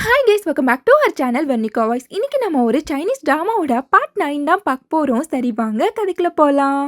Hi guys, welcome back to our channel Vernika voice. இன்னைக்கு நம்ம ஒரு சைனீஸ் டிராமாவோட பார்ட் 9 தான் பார்க்க போகிறோம். சரி வாங்க கதைக்குள்ள போகலாம்.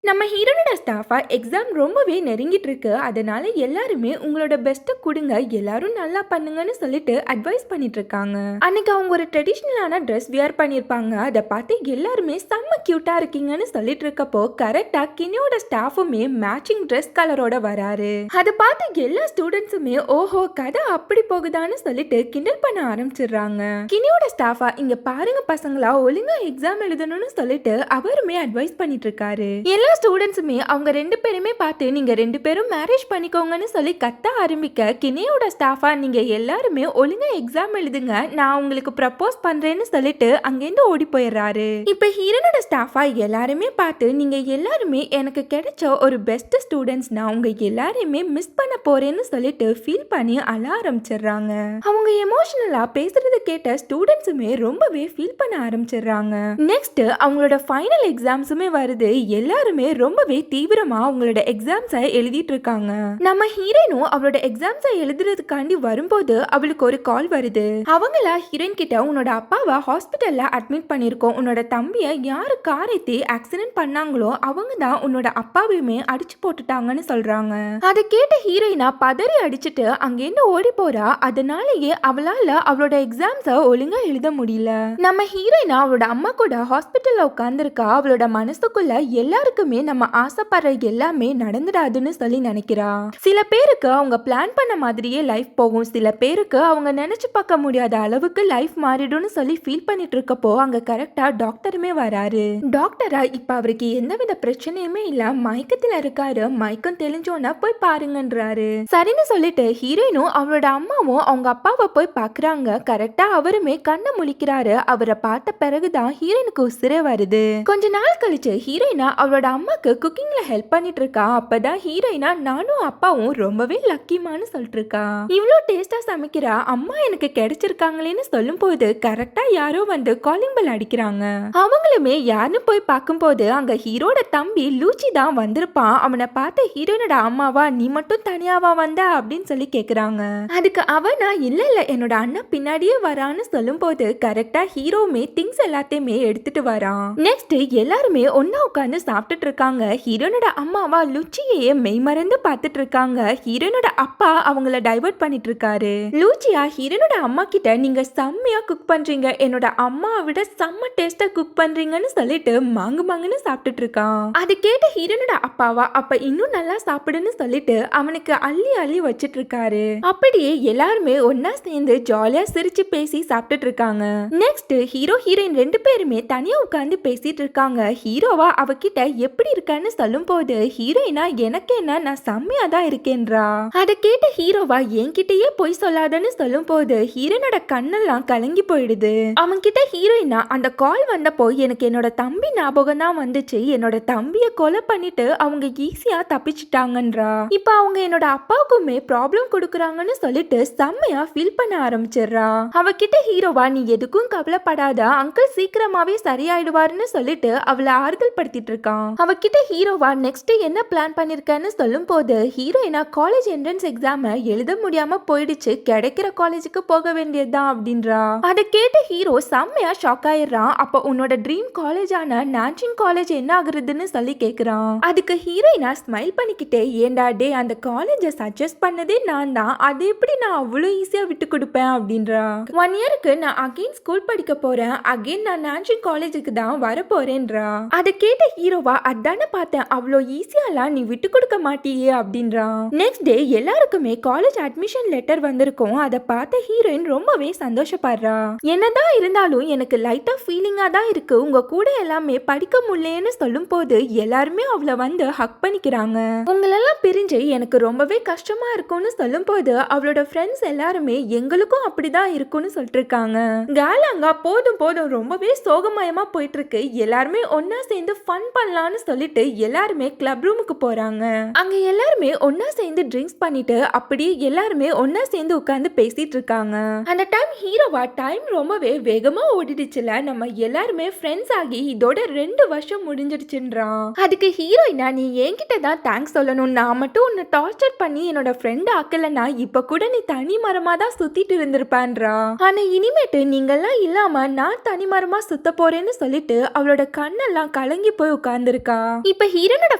நம்ம ஹீரோனோட ஸ்டாஃபா எக்ஸாம் ரொம்பவே நெருங்கிட்டு இருக்கு. அதனால எல்லாருமே உங்களோட பெஸ்ட்டை கொடுங்க, எல்லாரும் நல்லா பண்ணுங்கன்னு சொல்லிட்டு அட்வைஸ் பண்ணிட்டு இருக்காங்க. அன்னைக்கு அவங்க ஒரு ட்ரெடிஷ்னலான ட்ரெஸ் வியர் பண்ணியிருப்பாங்க. அதை பார்த்து எல்லாருமே செம்ம கியூட்டா இருக்கீங்கன்னு சொல்லிட்டு இருக்கப்போ கரெக்டா கினியோட ஸ்டாஃபுமே மேட்சிங் ட்ரெஸ் கலரோட வராரு. அதை பார்த்து எல்லா ஸ்டூடெண்ட்ஸுமே ஓஹோ கதை அப்படி போகுதான்னு சொல்லிட்டு கிண்டல் பண்ண ஆரம்பிச்சிடுறாங்க. கினியோட ஸ்டாஃபா இங்க பாருங்க பசங்களா, ஒழுங்கா எக்ஸாம் எழுதணும்னு சொல்லிட்டு அவருமே அட்வைஸ் பண்ணிட்டு இருக்காரு. எல்லா ஸ்டூடெண்ட்ஸுமே அவங்க ரெண்டு பேருமே பார்த்து நீங்க ரெண்டு பேரும் மேரேஜ் பண்ணிக்கோங்கன்னு சொல்லி கத்த ஆரம்பிக்க கினியோட ஸ்டாஃபா நீங்க எல்லாருமே ஒழுங்கா எக்ஸாம் எழுதுங்க, நான் உங்களுக்கு ப்ரப்போஸ் பண்றேன்னு சொல்லிட்டு அங்கேருந்து ஓடி போயிடுறாரு. இப்ப ஹீரோனோட ஸ்டாஃபா எல்லாருமே பார்த்து நீங்க எல்லாருமே எனக்கு கிடைச்ச ஒரு பெஸ்ட் ஸ்டூடெண்ட்ஸ், நான் உங்க எல்லாரையுமே மிஸ் பண்ண போறேன்னு சொல்லிட்டு ஃபீல் பண்ணி அழ ஆரம்பிச்சிடுறாங்க. அவங்க எமோஷனலா பேசுறத கேட்ட ஸ்டூடெண்ட்ஸுமே ரொம்பவே ஃபீல் பண்ண ஆரம்பிச்சிடுறாங்க. நெக்ஸ்ட் அவங்களோட ஃபைனல் எக்ஸாம்ஸுமே வருது. எல்லாருமே ரொம்பவே தீவிரமா அவங்களோட எக்ஸாம்ஸை எழுதிட்டு இருக்காங்க. நம்ம ஹீரோனும் அவளோட எக்ஸாம்ஸை எழுதுறதுக்காண்டி வரும்போது அவளுக்கு ஒரு கால் வருது. அவங்கள ஹீரோயின் கிட்ட உன்னோட அப்பாவை ஹாஸ்பிட்டல்ல அட்மிட் பண்ணிருக்கோம், உன்னோட தம்பியை யாரு கார் ஏத்தி ஆக்சிடென்ட் பண்ணாங்களோ அவங்க தான் உன்னோட அப்பாவையுமே அடிச்சு போட்டுட்டாங்கன்னு சொல்றாங்க. அதை கேட்ட ஹீரோயினா பதறி அடிச்சுட்டு அங்கேருந்து ஓடி போறா. அதனாலேயே அவளால அவளோட எக்ஸாம்ஸை ஒழுங்கா எழுத முடியல. நம்ம ஹீரோயினா அவளோட அம்மா கூட ஹாஸ்பிட்டல்ல உட்கார்ந்துருக்கா. அவளோட மனசுக்குள்ள எல்லாருக்குமே நம்ம ஆசைப்படுற எல்லாமே நடந்துடாதுன்னு சொல்லி நினைக்கிறா. சில பேருக்கு அவங்க பிளான் பண்ண மாதிரியே லைஃப் போகும், சில பேருக்கு அவங்க நினைச்சு பார்க்க முடியாத அளவுக்கு லைஃப் மாறிடும்னு சொல்லி ஃபீல் பண்ணிட்டு இருக்கப்போ அங்க கரெக்டா டாக்டருமே வராரு. டாக்டரா இப்ப அவருக்கு எந்தவித பிரச்சனையுமே இல்ல, மயக்கத்துல இருக்காரு, மயக்கம் தெளிஞ்சோன்னா போய் பாருங்கன்றாரு. சரின்னு சொல்லிட்டு ஹீரோயினும் அவளோட அம்மாவும் அவங்க அப்பாவை போய் பாக்குறாங்க. கரெக்டா அவருமே கண்ணை முழிக்கிறாரு. அவரை பார்த்த பிறகுதான் ஹீரோயினுக்கு உசிரே வருது. கொஞ்ச நாள் கழிச்சு ஹீரோயினா அவளோட அம்மாக்கு குக்கிங்ல ஹெல்ப் பண்ணிட்டு இருக்கா. அப்பதான் ஹீரோயினா நானும் அப்பாவும் ரொம்பவே லக்கிமான்னு சொல்லிட்டு இருக்கா. இவ்வளோ டேஸ்டா சமைக்கிறா, அம்மா எனக்கு கிடைச்சிருக்காங்களேன்னு சொல்லும் போது கரெக்டா யாரோ வந்து காலிங் பெல் அடிக்கிறாங்க. அவங்களுமே யாருன்னு போய் பார்க்கும்போது அங்க ஹீரோட தம்பி லூச்சி தான் வந்திருப்பான். அவனை பார்த்த ஹீரோனோட அம்மாவா நீ மட்டும் தனியாவா வந்த அப்படின்னு சொல்லி கேக்குறாங்க. அதுக்கு அவனா இல்ல இல்ல என்னோட அண்ணா பின்னாடியே வரான்னு சொல்லும் போது கரெக்டா ஹீரோவுமே திங்ஸ் எல்லாத்தையுமே எடுத்துட்டு வரான். நெக்ஸ்ட் எல்லாருமே ஒன்னா உட்காந்து சாப்பிட்டுட்டு இருக்காங்க. ஹீரோனோட அம்மாவா லுச்சியே மெய் மறந்து பார்த்துட்டு இருக்காங்க. ஹீரோனோட அப்பா அவங்கள டைவர்ட் பண்ணிட்டு இருக்காரு. லூச்சியா ஹீரோனோட அம்மா கிட்ட நீங்க செம்மையா குக் பண்றீங்க, என்னோட அம்மாவை விட செம்ம டேஸ்டா குக் பண்றீங்கன்னு சொல்லிட்டு மாங்குன்னு சாப்பிட்டுட்டு இருக்கான். அது கேட்ட ஹீரோனோட அப்பாவா அப்ப இன்னும் நல்லா சாப்பிடுன்னு சொல்லிட்டு அவனுக்கு அள்ளி அள்ளி வச்சிட்டு இருக்காரு. அப்படியே எல்லாருமே ஒன்னா சேர்ந்து ஜாலியா சிரிச்சு பேசி சாப்பிட்டுட்டு இருக்காங்க. நெக்ஸ்ட் ஹீரோ ஹீரோயின் ரெண்டு பேருமே தனியா உட்கார்ந்து பேசிட்டு இருக்காங்க. ஹீரோவா அவகிட்ட எப்படி இருக்கான்னு சொல்லும் போது ஹீரோயினா எனக்கு என்ன நான் செம்மையா தான் இருக்கேன்றா. அதை கேட்ட ஹீரோவா என்கிட்டயே போய் சொல்லாதன்னு சொல்லும் போது ஹீரோனோட கண்ணெல்லாம் கலங்கி போயிடுது. அவன் கிட்ட ஹீரோயினா அந்த கால் வந்தப்போ எனக்கு என்னோட தம்பி ஞாபகம் தான் வந்துச்சு, என்னோட தம்பியை கொலை பண்ணிட்டு அவங்க ஈஸியா தப்பிச்சுட்டாங்கன்றா. இப்ப அவங்க என்னோட அப்பாவுக்குமே ப்ராப்ளம் கொடுக்குறாங்கன்னு சொல்லிட்டு செம்மையா ஃபீல் பண்ண ஆரம்பிச்சிடுறா. அவகிட்ட ஹீரோவா நீ எதுக்கும் கவலைப்படாத, அங்கிள் சீக்கிரமாவே சரியாயிடுவாருன்னு சொல்லிட்டு அவளை ஆறுதல் படுத்திட்டு இருக்கான். அவகிட்ட ஹீரோவா நெக்ஸ்ட் என்ன பிளான் பண்ணிருக்கன்னு சொல்லும் போது ஹீரோயினா காலேஜ் என்ட்ரன்ஸ் எக்ஸாம எழுத முடியாம போயிடுச்சு, கிடைக்கிற காலேஜுக்கு போக வேண்டியதுதான் அப்படின்றா. அதை கேட்ட ஹீரோ செம்மையா ஷாக் ஆயிடுறான். அப்ப உன்னோட ட்ரீம் காலேஜான நான்சிங் காலேஜ் என்ன ஆகுறதுன்னு சொல்லி கேக்குறான். அதுக்கு ஹீரோயினா ஸ்மைல் பண்ணிக்கிட்டே ஏண்டா டே அந்த காலேஜை சஜஸ்ட் பண்ணதே நான் தான், அது எப்படி நான் அவ்வளோ ஈஸியா விட்டு கொடுப்பேன் அப்படின்றா. 1 இயருக்கு நான் அகைன் ஸ்கூல் படிக்க போறேன், அகைன் நான் நான்சிங் காலேஜுக்கு தான் வர போறேன்றா. அதை கேட்ட ஹீரோவா அதானே பார்த்தேன், அவ்வளோ ஈஸியாலாம் நீ விட்டு கொடுக்க மாட்டியே அப்படின்றான். நெக்ஸ்ட் டே எல்லாருக்குமே காலேஜ் அட்மிஷன் லெட்டர் வந்திருக்கும். அதை பார்த்த ஹீரோயின் ரொம்பவே சந்தோஷப்படுறா. என்னதான் இருந்தாலும் எனக்கு லைட்டா ஃபீலிங்கா தான் இருக்கு, உங்க கூட எல்லாமே படிக்க முடியலன்னு சொல்லும் போது எல்லாருமே அவளை வந்து ஹக் பண்ணிக்கிறாங்க. உங்களெல்லாம் பிரிஞ்சு எனக்கு ரொம்பவே கஷ்டமா இருக்கும்னு சொல்லும்போது அவளோட ஃப்ரெண்ட்ஸ் எல்லாருமே எங்களுக்கும் அப்படிதான் இருக்கும்னு சொல்லிட்டு இருக்காங்க. கேலாங்கா போதும் போதும் ரொம்பவே சோகமயமா போயிட்டு இருக்கு. எல்லாருமே ஒன்னா சேர்ந்து ஃபன் பண்ணலாம்னு சொல்லிட்டு எல்லாருமே கிளப் ரூமுக்கு போறாங்க. அங்க எல்லாருமே ஒன்னா சேர்ந்து ட்ரிங்க்ஸ் பண்ணிட்டு அப்படியே எல்லாருமே ஒன்னா சேர்ந்து உட்கார்ந்து பேசிட்டு இருக்காங்க. அந்த டைம் ஹீரோவா டைம் ரொம்பவே வேகமா ஓடிடுச்சுல, நம்ம எல்லாருமே ஃப்ரெண்ட்ஸ் ஆகி இதோட 2 வருஷம் முடிஞ்சிடுச்சுன்றான். அதுக்கு ஹீரோயினா நீ என்கிட்ட தான் தேங்க்ஸ் சொல்லணும். நான் மட்டும் உன்னை டார்ச்சர் பண்ணி என்னோட ஃப்ரெண்ட் ஆக்கலன்னா இப்ப கூட நீ தனி மரமா தான் சுத்திட்டு இருந்திருப்பான்றா. ஆனா இனிமேட்டு நீங்கெல்லாம் இல்லாம நான் தனி மரமா சுத்த போறேன்னு சொல்லிட்டு அவளோட கண்ணெல்லாம் கலங்கி போய் உட்கார்ந்துருக்கா. இப்ப ஹீரோனோட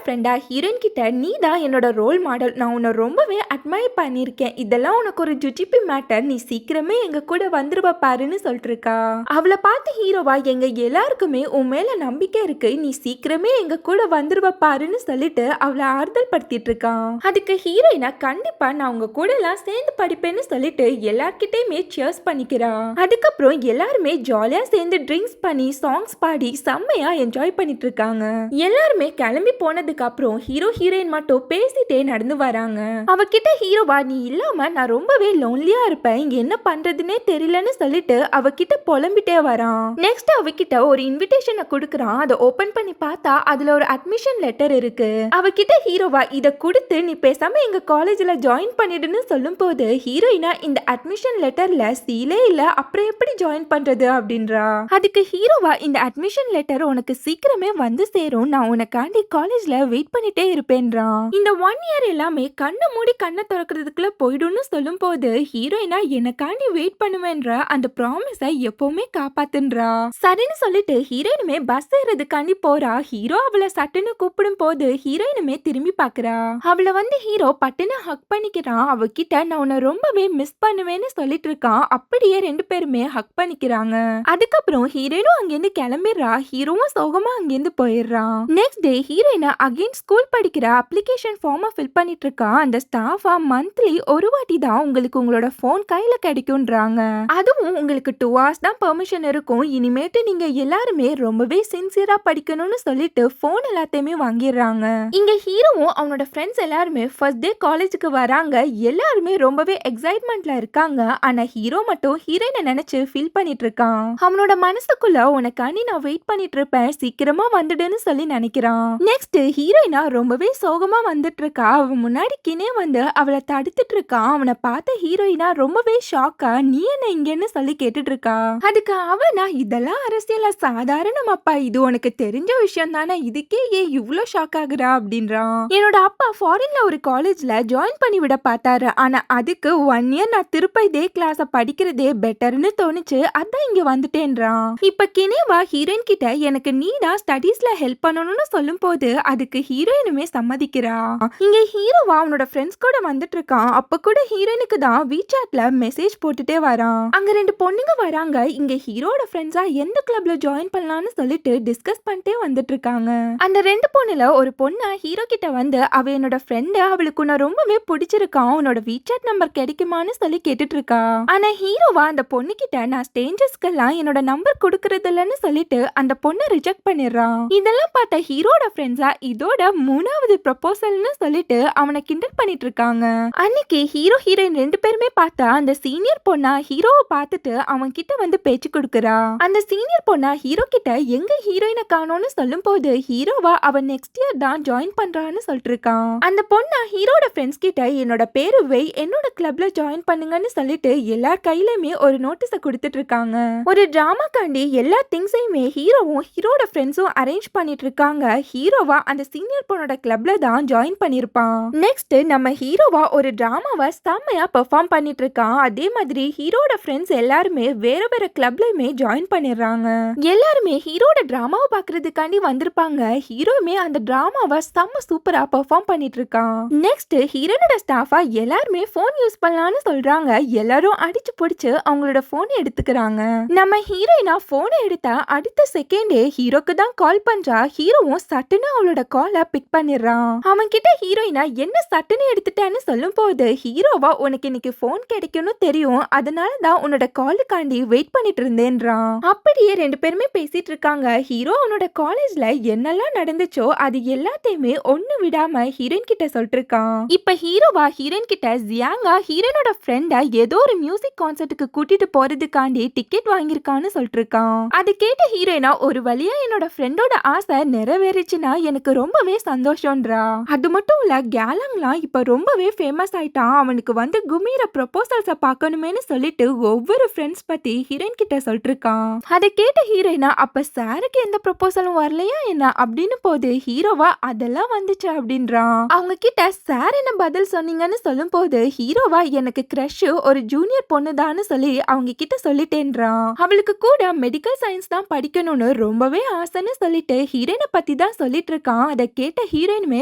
ஃப்ரெண்டா ஹீரோயின் கிட்ட நீ தான் என்னோட ரோல் மாடல், நான் உன்னை ரொம்பவே அட்மையர் பண்ணிருக்கேன், இதெல்லாம் உனக்கு ஒரு ஜுஜிபி மேட்டர், நீ சீக்கிரமே எங்க கூட வந்துருவ பாருன்னு சொல்லிட்டு இருக்கா. அவளை பார்த்து ஹீரோவா எங்க எல்லாருக்குமே உன் மேல நம்பிக்கை இருக்கு, நீ சீக்கிரமே எங்க கூட வந்துருவ பாருன்னு சொல்லிட்டு அவளை ஆறுதல் படுத்திட்டு இருக்கான். அதுக்கு ஹீரோயினா கண்டிப்பா நான் உங்க கூட எல்லாம் சேர்ந்து படிப்பேன்னு சொல்லிட்டு எல்லார்கிட்டயுமே சியர்ஸ் பண்ணிக்கிறா. அதுக்கப்புறம் எல்லாருமே ஜாலியா சேர்ந்து ட்ரிங்க்ஸ் பண்ணி சாங்ஸ் பாடி செம்மையா என்ஜாய் பண்ணிட்டு இருக்காங்க. எல்லாருமே கிளம்பி போனதுக்கு அப்புறம் ஹீரோ ஹீரோயின் மட்டும் பேசிட்டே நடந்து வராங்க. அவகிட்ட ஹீரோவா நீ இல்லாம நான் ரொம்பவே லோன்லியா இருப்பேன், இங்க என்ன பண்றதுன்னே தெரியலன்னு சொல்லிட்டு அவகிட்ட புலம்பிட்டே வரான். நெக்ஸ்ட் அவகிட்ட ஒரு இன்விடேஷனை கொடுக்கறான். அதை ஓபன் பண்ணி பார்த்தா அதுல ஒரு அட்மிஷன் லெட்டர் இருக்கு. அவகிட்ட ஹீரோவா இத கொடுத்து நீ பேசாம எங்க காலேஜ்ல ஜாயின் பண்ணிடுன்னு சொல்லும் போது ஹீரோயினா இந்த அட்மிஷன் லெட்டர்ல சீலே இல்ல, அப்புறம் எப்படி ஜாயின் பண்றது அப்படின்றா. அதுக்கு ஹீரோவா இந்த அட்மிஷன் லெட்டர் உனக்கு சீக்கிரமே வந்து சேரும், நான் உனக்காண்டி காலேஜ்ல வெயிட் பண்ணிட்டே இருப்பேன்றான். இந்த 1 இயர் எல்லாமே கண்ணை மூடி கண்ணை திறக்கிறதுக்குள்ள போயிடும்னு சொல்லும் போது ஹீரோயினா எனக்காண்டி வெயிட் பண்ணுவேன்ற அந்த ப்ராமிஸை எப்பவுமே காப்பாத்துன்றா. சரின்னு சொல்லிட்டு ஹீரோயினுமே பஸ் ஏறதுக்காண்டி போறா. ஹீரோ அவளை சட்டுன்னு கூப்பிடும் போது ஹீரோயினுமே திரும்பி பாக்குறா. அவளை வந்து ஹீரோ பட்டுன்னு ஹக் பண்ணிக்கிறான். அவகிட்ட நான் உன்னை ரொம்பவே மிஸ் பண்ணுவேன்னு சொல்லிட்டு இருக்கான். அப்படியே 2 பேருமே ஹக் பண்ணிக்கிறாங்க. அதுக்கப்புறம் ஹீரோயினும் அங்கிருந்து கிளம்பிடுறா. ஹீரோவும் சோகமா அங்கிருந்து போயிடுறான். நெக்ஸ்ட் டே ஹீரோயினா அகைன் ஸ்கூல் படிக்கிற அப்ளிகேஷன் ஃபார்மை ஃபில் பண்ணிட்டு இருக்கா. அந்த ஸ்டாஃபா மந்த்லி ஒரு வாட்டி தான் உங்களுக்கு உங்களோட போன் கையில கிடைக்கும்ன்றாங்க. அதுவும் உங்களுக்கு 2 hours தான் பெர்மிஷன் இருக்கும். இனிமேட்டு நீங்க எல்லாருமே ரொம்பவே சின்சியரா படிக்கணும்னு சொல்லிட்டு போன் எல்லாத்தையுமே வாங்கிடுறாங்க. இங்க ஹீரோவும் அவனோட ஃப்ரெண்ட்ஸ் எல்லாருமே ஃபர்ஸ்ட் டே காலேஜுக்கு வராங்க. எல்லாருமே ரொம்பவே எக்ஸைட்மெண்ட்ல இருக்காங்க. ஆனா ஹீரோ மட்டும் ஹீரோயினை நினைச்சு ஃபீல் பண்ணிட்டு இருக்கான். அவனோட மனசுக்குள்ள உனக்காண்டி நான் வெயிட் பண்ணிட்டு இருப்பேன், சீக்கிரமா வந்துடுன்னு சொல்லி நினைக்கிறான். நெக்ஸ்ட் ஹீரோயினா ரொம்பவே சோகமா வந்துட்டு இருக்கா. அவன் முன்னாடி கினே வந்து அவளை தடுத்துட்டு இருக்கான். அவனை பார்த்த ஹீரோயினா ரொம்பவே ஷாக்கா நீ என்ன இங்கன்னு சொல்லி கேட்டுட்டு இருக்கா. அதுக்கு அவனா இதெல்லாம் அரசியல சாதாரணமாப்பா, இது உனக்கு தெரிஞ்ச விஷயம் தானே, இதுக்கே ஏன் இவ்ளோ ஷாக் ஆகுறா அப்படின்றான். என்னோட அப்பா ஃபாரின்ல ஒரு காலேஜ்ல ஜாயின் பண்ணி விட பார்த்தாரு, ஆனா அதுக்கு 1 இயர் நான் திருப்ப இதே கிளாஸ படிக்கிறதே பெட்டர்னு தோணுச்சு, அதான் இங்க வந்துட்டேன்றான். இப்ப கினேவா ஹீரோயின் கிட்ட எனக்கு நீ தான் ஸ்டடீஸ்ல ஹெல்ப் பண்ணணும்னு சொல்லும் போது அதுக்கு ஹீரோயினுமே சம்மதிக்கிறா. இங்க ஹீரோவா அவனோட ஃப்ரெண்ட்ஸ் கூட வந்துட்டு இருக்கான். அப்ப கூட ஹீரோயினுக்கு தான் வீசாட்ல மெசேஜ் போட்டுட்டே வரான். அங்க 2 பொண்ணுங்க வராங்க. இங்க ஹீரோட ஃப்ரெண்ட்ஸா எந்த கிளப்ல ஜாயின் பண்ணலாம்னு சொல்லிட்டு டிஸ்கஸ் பண்ணிட்டே வந்துட்டு இருக்காங்க. அந்த 2 பொண்ணுல ஒரு பொண்ணு ஹீரோ கிட்ட வந்து அவ என்னோட ஃப்ரெண்ட், அவளுக்கு நான் ரொம்பவே பிடிச்சிருக்கான், உன்னோட வீசாட் நம்பர் கிடைக்குமான்னு சொல்லி கேட்டுட்டு இருக்கா. ஆனா ஹீரோவா அந்த பொண்ணு கிட்ட நான் ஸ்ட்ரேஞ்சர்ஸ்க்கெல்லாம் என்னோட நம்பர் கொடுக்கறது இல்லைன்னு சொல்லிட்டு அந்த பொண்ணை ரிஜெக்ட் பண்ணிடுறான். இதெல்லாம் பார்த்த ஹீரோட ஃப்ரெண்ட்ஸா இதோட 3வது ப்ரொபோசல்னு சொல்லிட்டு அவனை கிண்டல் பண்ணிட்டு இருக்காங்க. அன்னைக்கு ஹீரோ ஹீரோயின் 2 பேருமே பார்த்தா அந்த சீனியர் பொண்ணா ஹீரோவை பார்த்துட்டு அவன் கிட்ட வந்து பேச்சு கொடுக்கறா. அந்த சீனியர் பொண்ணா ஹீரோ கிட்ட எங்க ஹீரோயினை காணோம்னு சொல்லும் போது ஹீரோவா அவன் நெக்ஸ்ட் இயர் தான் ஜாயின் பண்றான்னு சொல்லிட்டு இருக்கான். அந்த பொண்ணா ஹீரோட ஃப்ரெண்ட்ஸ் கிட்ட என்னோட பேரு வெய், என்னோட கிளப்ல ஜாயின் பண்ணுங்கன்னு சொல்லிட்டு எல்லார் கையிலுமே ஒரு நோட்டீஸ கொடுத்துட்டு இருக்காங்க. ஒரு டிராமாக்காண்டி எல்லா திங்ஸையுமே ஹீரோவும் ஹீரோட ஃப்ரெண்ட்ஸும் அரேஞ்ச் பண்ணிட்டு இருக்காங்க. ஹீரோவா அந்த சீனியர் பொண்ணோட கிளப்ல தான் ஜாயின் பண்ணிருப்பான். நெக்ஸ்ட் நம்ம ஹீரோவா ஒரு டிராமாவை செம்மையா பெர்ஃபார்ம் பண்ணிட்டு இருக்கான். அதே மாதிரி ஹீரோட ஃப்ரெண்ட்ஸ் எல்லாருமே வேற வேற கிளப்லயுமே ஜாயின் பண்ணிடுறாங்க. எல்லாருமே ஹீரோட டிராமாவை பாக்குறதுக்காண்டி வந்திருப்பாங்க. ஹீரோமே அந்த டிராமாவை செம்ம சூப்பரா பெர்ஃபார்ம் பண்ணிட்டு இருக்கான். நெக்ஸ்ட் ஹீரோனோட ஸ்டாஃபா எல்லாருமே போன் யூஸ் பண்ணலாம்னு சொல்றாங்க. எல்லாரும் அடிச்சு பிடிச்சு அவங்களோட போன் எடுத்துக்கிறாங்க. நம்ம ஹீரோயினா போனை எடுத்தா அடுத்த செகண்டே ஹீரோக்கு தான் கால் பண்றா. ஹீரோவும் சட்டுன்னு அவளோட காலை பிக் பண்ணிடுறான். அவன் கிட்ட ஹீரோயினா என்ன சட்டுன்னு எடுத்துட்டான்னு சொல்லும் போது ஹீரோவா உனக்கு இன்னைக்கு போன் கிடைக்கும்னு தெரியும், அதனால தான் உன்னோட காலுக்காண்டி வெயிட் பண்ணிட்டு இருந்தேன்றான். அப்படியே 2 பேருமே பேசிட்டு இருக்காங்க. ஹீரோ அவனோட காலேஜ்ல என்னெல்லாம் நடந்துச்சோ அது எல்லாத்தையுமே ஒண்ணு விடாம ஹீரோயின் ஹீரோயின் கிட்ட சொல்லிட்டு இருக்கான். இப்ப ஹீரோவா ஹீரோயின் கிட்ட ஜியாங்கா ஹீரோனோட ஃப்ரெண்ட ஏதோ ஒரு மியூசிக் கான்சர்ட்டுக்கு கூட்டிட்டு போறதுக்காண்டி டிக்கெட் வாங்கியிருக்கான்னு சொல்லிட்டு இருக்கான். அது கேட்ட ஹீரோயினா ஒரு வழியா என்னோட ஃப்ரெண்டோட ஆசை நிறைவேறிச்சுன்னா எனக்கு ரொம்பவே சந்தோஷம்ன்றா. அது மட்டும் இல்ல கேலங்லாம் இப்ப ரொம்பவே ஃபேமஸ் ஆயிட்டான். அவனுக்கு வந்து குமீர ப்ரொபோசல்ஸ பார்க்கணுமேனு சொல்லிட்டு ஒவ்வொரு ஃப்ரெண்ட்ஸ் பத்தி ஹீரோயின் கிட்ட சொல்லிட்டு இருக்கான். அதை கேட்ட ஹீரோயினா அப்ப சாருக்கு எந்த ப்ரொபோசலும் வரலையா என்ன அப்படின்னு போது ஹீரோவா அதெல்லாம் வந்துச்சு அப்படின்றான். அவங்க கிட்ட சார் என்ன பதில் சொன்னீங்கன்னு சொல்லும் போது ஹீரோவா எனக்கு கிரஷ் ஒரு ஜூனியர் பொண்ணுதான்னு சொல்லி அவங்க கிட்ட சொல்லிட்டேன்றான். அவளுக்கு கூட மெடிக்கல் சயின்ஸ் தான் படிக்கணும்னு ரொம்பவே ஆசைன்னு சொல்லிட்டு ஹீரோயினை பத்தி தான் சொல்லிட்டு இருக்கான். அதை கேட்ட ஹீரோயினுமே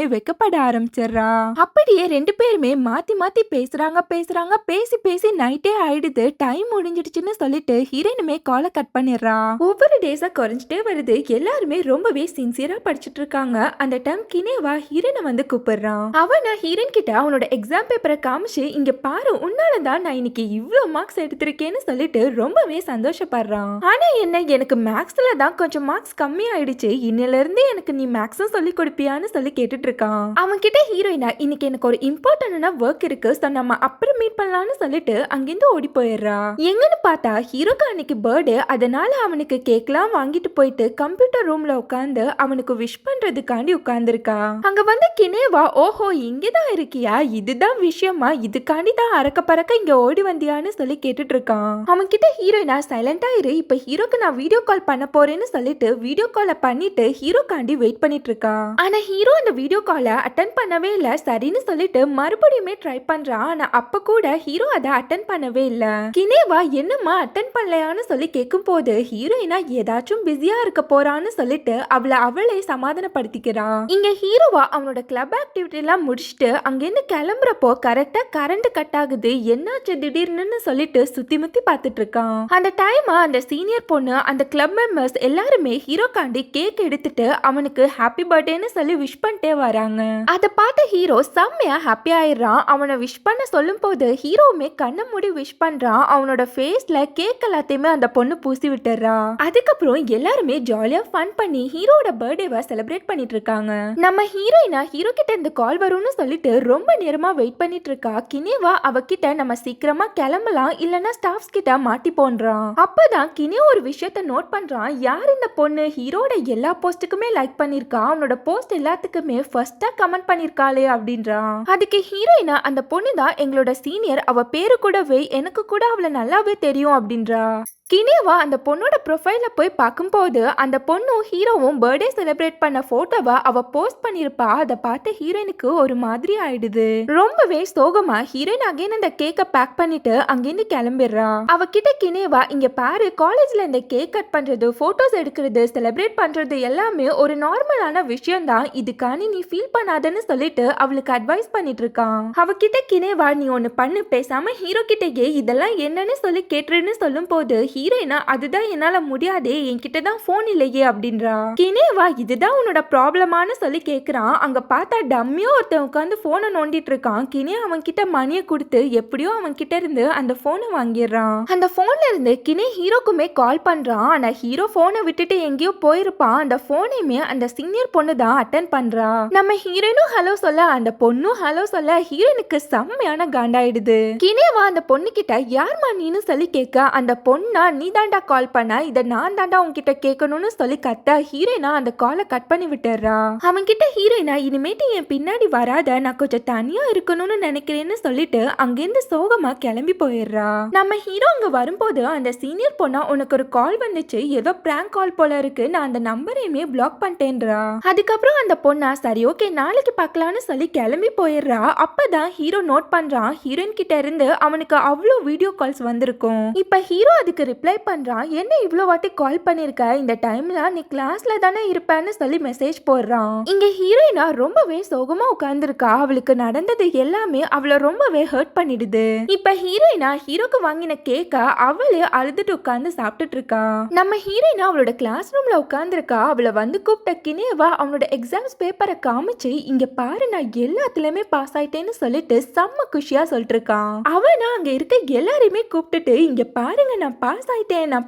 வெக்கப்பட ஆரம்பிச்சிடுறா. அப்படியே ரெண்டு பேருமே மாத்தி மாத்தி பேசுறாங்க பேசி பேசி நைட்டே ஆயிடுது. டைம் முடிஞ்சிடுச்சுன்னு சொல்லிட்டு ஹீரோயினுமே காலை கட் பண்ணிடுறா. ஒவ்வொரு டேஸா குறைஞ்சிட்டே வருது. எல்லாருமே ரொம்பவே சின்சியரா படிச்சுட்டு இருக்காங்க. அந்த டைம் கினேவா ஹீரோயினை வந்து கூப்பிடுறான். அவன் ஹீரோயின் கிட்ட அவனோட எக்ஸாம் பேப்பரை காமிச்சு இங்க பாரு உன்னாலதான் நான் இன்னைக்கு இவ்வளவு மார்க்ஸ் எடுத்திருக்கேன்னு சொல்லிட்டு ரொம்பவே சந்தோஷப்படுறான். ஆனா என்ன எனக்கு மேக்ஸ்ல தான் கொஞ்சம் மார்க்ஸ் கம்மி ஆயிடுச்சு. இன்னில இருந்து எனக்கு நீ மேக்ஸும் சொல்லி கொடுப்பியான்னு சொல்லி கேட்டுட்டு இருக்கான். அவன் கிட்ட ஹீரோயினா இன்னைக்கு எனக்கு ஒரு இம்பார்ட்டன்டான ஒர்க் இருக்கு சோ நம்ம அப்புறம் மீட் பண்ணலாம்னு சொல்லிட்டு அங்கிருந்து ஓடி போயிடுறா. எங்கன்னு பார்த்தா ஹீரோக்கு அன்னைக்கு பர்த்டே. அதனால அவனுக்கு கேக்லாம் வாங்கிட்டு போயிட்டு கம்ப்யூட்டர் ரூம்ல உட்காந்து அவனுக்கு விஷ் பண்றதுக்காண்டி உட்கார்ந்துருக்கா. அங்க வந்து கினேவா ஓஹோ இங்கதான் இருக்கியா, இதுதான் விஷயமா, இதுக்காண்டி தான் அறக்க பறக்க இங்க ஓடி வந்தியான்னு சொல்லி கேட்டுட்டு இருக்கான். அவன் கிட்ட ஹீரோயினா சைலண்டா இரு, இப்ப ஹீரோக்கு நான் வீடியோ கால் பண்ண போறேன்னு சொல்லிட்டு வீடியோ கால பண்ணிட்டு ஹீரோக்காண்டி வெயிட் பண்ணிட்டு இருக்கா. ஆனா ஹீரோ அந்த வீடியோ காலை அட்டன் பண்ணவே இல்ல. சரின்னு சொல்லிட்டு மறுபடியுமே ட்ரை பண்றான். ஆனா அப்ப கூட ஹீரோ அதை அட்டன் பண்ணவே இல்ல. கினேவா என்னம்மா அட்டன் பண்ணலையான்னு சொல்லி கேட்கும் போது ஹீரோயினா ஏதாச்சும் பிஸியா இருக்க போறான்னு சொல்லிட்டு அவளே சமாதானப்படுத்திக்கிறா. இங்க ஹீரோவா அவனோட கிளப் ஆக்டிவிட்டி எல்லாம் முடிச்சுட்டு அங்கிருந்து கிளம்புறப்போ கரெக்டா கரண்ட் கட் ஆகுது. என்னாச்சு திடீர்னு சொல்லிட்டு சுத்தி முத்தி பார்த்துட்டு இருக்கான். அந்த டைம் அந்த சீனியர் பொண்ணு அந்த கிளப் மெம்பர்ஸ் எல்லாருமே ஹீரோக்காண்டி கேக் எடுத்துட்டு அவனுக்கு ஹாப்பி பர்த்டேன்னு சொல்லி விஷ் பண்ணிட்டே வராங்க. அதை பார்த்த ஹீரோ செம்மையா ஹாப்பி ஆயிடுறான். அவனை விஷ் பண்ண சொல்லும் போது ஹீரோவுமே கண்ணை மூடி விஷ் பண்றான். அவனோட ஃபேஸ்ல கேக் எல்லாத்தையுமே அந்த பொண்ணு பூசி விட்டுறா. அதுக்கப்புறம் எல்லாருமே ஜாலியா ஃபன் பண்ணி ஹீரோட பர்த்டேவை செலிப்ரேட் பண்ணிட்டு இருக்காங்க. நம்ம ஹீரோயினா ஹீரோ கிட்ட இருந்து கால் வரும்னு சொல்லிட்டு ரொம்ப நேரமா வெயிட் பண்ணிட்டு இருக்கா. கினேவா அவகிட்ட நம்ம சீக்கிரமா கிளம்பலாம் இல்லனா ஸ்டாஃப்ஸ் கிட்ட மாட்டி போன்றான். அப்பதான் கினே ஒரு விஷயத்த நோட் பண்றான். யார் இந்த பொண்ணு ஹீரோட எல்லா போஸ்ட்டுக்குமே லைக் பண்ணிருக்கா, அவனோட போஸ்ட் எல்லாத்துக்குமே ஃபர்ஸ்டா கமெண்ட் பண்ணிருக்காளே அப்படின்றான். அதுக்கு ஹீரோயினா அந்த பொண்ணு தான் எங்களோட சீனியர், அவ பேரு கூடவே எனக்கு கூட அவளை நல்லாவே தெரியும் அப்படின்றா. கினேவா அந்த பொண்ணோட ப்ரொஃபைல போய் பார்க்கும்போது அந்த பொண்ணும் ஹீரோவும் பர்த்டே செலிப்ரேட் பண்ண போட்டோவை அவ போஸ்ட் பண்ணிருப்பா. அதை பார்த்து ஹீரோயினுக்கு ஒரு மாதிரி ஆயிடுது. ரொம்பவே சோகமா ஹீரோயின் அகைன் அந்த கேக்கை பேக் பண்ணிட்டு அங்கிருந்து கிளம்பிடுறா. அவகிட்ட கினேவா இங்க பாரு, காலேஜ்ல இந்த கேக் கட் பண்றது, போட்டோஸ் எடுக்கிறது, செலிப்ரேட் பண்றது எல்லாமே ஒரு நார்மலான விஷயம் தான், இதுக்காண்டி நீ ஃபீல் பண்ணாதன்னு சொல்லிட்டு அவளுக்கு அட்வைஸ் பண்ணிட்டு இருக்கான். அவகிட்ட கினேவா நீ ஒன்னு பண்ணு, பேசாம ஹீரோ கிட்டயே இதெல்லாம் என்னன்னு சொல்லி கேட்டுருன்னு சொல்லும் போது ஹீரோயினா அதுதான் என்னால முடியாதே, என்கிட்ட தான் போன் இல்லையே அப்படின்றா. கினேவா இதுதான் உன்னோட ப்ராப்ளமானு சொல்லி கேக்குறான். அங்க பார்த்தா டம்மியோ ஒருத்தன் உட்காந்து போனை நோண்டிட்டு இருக்கான். கினே அவன் கிட்ட மணியை கொடுத்து எப்படியோ அவன் கிட்ட இருந்து அந்த போனை வாங்கிடுறான். அந்த போன்ல இருந்து கினே ஹீரோக்குமே கால் பண்றான். ஆனா ஹீரோ போனை விட்டுட்டு எங்கேயோ போயிருப்பான். அந்த போனையுமே அந்த சீனியர் பொண்ணு தான் அட்டன் பண்றா. நம்ம ஹீரோயினும் ஹலோ சொல்ல அந்த பொண்ணும் ஹலோ சொல்ல ஹீரோயினுக்கு செம்மையான காண்டாயிடுது. கினேவா அந்த பொண்ணு கிட்ட யார் நீன்னு சொல்லி கேட்க அந்த பொண்ணா நீ தாண்டா கால் பண்ண, இதை நான் தாண்டா உன்கிட்ட கேட்கணும்னு சொல்லி கத்த ஹீரோயினா அந்த காலை கட் பண்ணி விட்டுறா. அவன் கிட்ட ஹீரோயினா இனிமேட்டு என் பின்னாடி வராத, நான் கொஞ்சம் தனியா இருக்கணும்னு நினைக்கிறேன்னு சொல்லிட்டு அங்கிருந்து சோகமா கிளம்பி போயிடுறா. நம்ம ஹீரோ அங்க வரும்போது அந்த சீனியர் பொண்ணா உனக்கு ஒரு கால் வந்துச்சு, ஏதோ பிராங்க் கால் போல இருக்கு, நான் அந்த நம்பரையுமே பிளாக் பண்ணிட்டேன்றா. அதுக்கப்புறம் அந்த பொண்ணா சரி ஓகே நாளைக்கு பார்க்கலான்னு சொல்லி கிளம்பி போயிடுறா. அப்பதான் ஹீரோ நோட் பண்றான் ஹீரோயின் கிட்ட இருந்து அவனுக்கு அவ்வளோ வீடியோ கால்ஸ் வந்திருக்கும். இப்ப ஹீரோ அதுக்கு ரிப்ளை பண்றான். என்ன இவ்ளோ வாட்டி கால் பண்ணிருக்க, இந்த டைம்ல நீ கிளாஸ்ல தானே இருப்பேன்னு சொல்லி மெசேஜ் போடுறான். இங்க ஹீரோயினா ரொம்பவே சோகமா உட்கார்ந்துருக்கா. அவளுக்கு நடந்தது எல்லாமே அவளை ரொம்பவே ஹர்ட் பண்ணிடுது. இப்ப ஹீரோயினா ஹீரோக்கு வாங்கின கேக்க அவளே அழுதுட்டு உட்கார்ந்து சாப்பிட்டுட்டு இருக்கா. நம்ம ஹீரோயினா அவளோட கிளாஸ் ரூம்ல உட்கார்ந்துருக்கா. அவளை வந்து கூப்பிட்ட கினேவா அவனோட எக்ஸாம்ஸ் பேப்பரை காமிச்சு இங்க பாரு நான் எல்லாத்துலயுமே பாஸ் ஆயிட்டேன்னு சொல்லிட்டு செம்ம குஷியா சொல்லிட்டு இருக்கான். அவனா அங்க இருக்க எல்லாரையுமே கூப்பிட்டுட்டு இங்க பாருங்க நான் பாஸ்